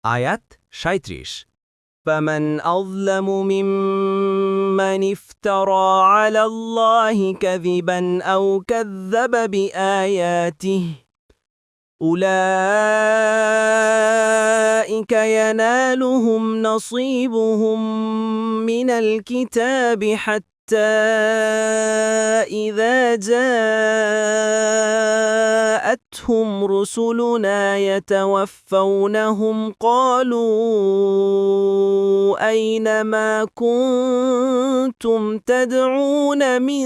আয়াত ৩৭ فمن أظلم ممن افترى على الله كذبا أو كذب بآياته أولئك ينالهم نصيبهم من الكتاب حتى إذا جاءتهم رسلنا يتوفونهم قالوا أين ما كنتم تدعون من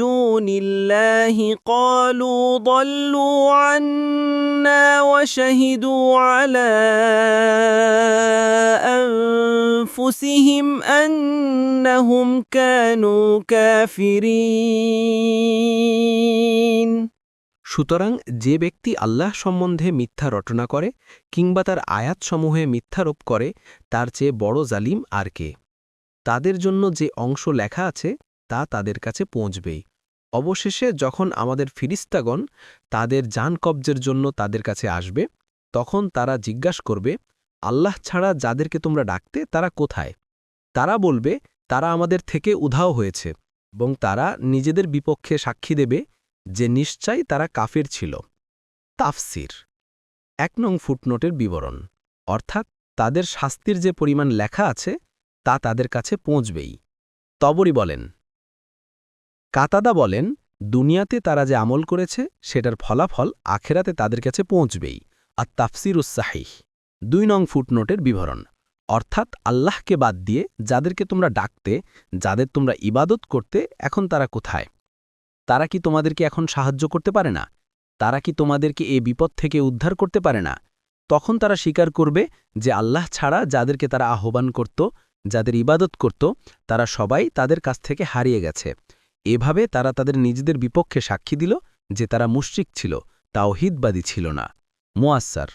دون الله قالوا ضلوا عنا وشهدوا على أنفسهم أنهم كانوا كافرين সুতরাং যে ব্যক্তি আল্লাহ সম্বন্ধে মিথ্যা রটনা করে কিংবা তার আয়াতসমূহে মিথ্যারোপ করে তার চেয়ে বড় জালিম আর কে। তাদের জন্য যে অংশ লেখা আছে তা তাদের কাছে পৌঁছবেই। অবশেষে যখন আমাদের ফিরিস্তাগণ তাদের জান কবজের জন্য তাদের কাছে আসবে, তখন তারা জিজ্ঞাসা করবে, আল্লাহ ছাড়া যাদেরকে তোমরা ডাকতে তারা কোথায়? তারা বলবে, তারা আমাদের থেকে উধাও হয়েছে, এবং তারা নিজেদের বিপক্ষে সাক্ষী দেবে যে নিশ্চয়ই তারা কাফির ছিল। তাফসির ১ নং ফুটনোটের বিবরণ, অর্থাৎ তাদের শাস্তির যে পরিমাণ লেখা আছে তা তাদের কাছে পৌঁছবেই। তবরী বলেন, কাতাদা বলেন, দুনিয়াতে তারা যে আমল করেছে সেটার ফলাফল আখেরাতে তাদের কাছে পৌঁছবেই। আর তাফসিরুস সাহিহ ২ নং ফুটনোটের বিবরণ, অর্থাৎ আল্লাহকে বাদ দিয়ে যাদেরকে তোমরা ডাকতে, যাদের তোমরা ইবাদত করতে, এখন তারা কোথায়? তারা কি তোমাদেরকে এখন সাহায্য করতে পারে না? তারা কি তোমাদেরকে এ বিপদ থেকে উদ্ধার করতে পারে না? তখন তারা স্বীকার করবে যে আল্লাহ ছাড়া যাদেরকে তারা আহ্বান করত, যাদের ইবাদত করত, তারা সবাই তাদের কাছ থেকে হারিয়ে গেছে। এভাবে তারা তাদের নিজেদের বিপক্ষে সাক্ষী দিল যে তারা মুশরিক ছিল, তাওহীদবাদী ছিল না। মুয়াস্সার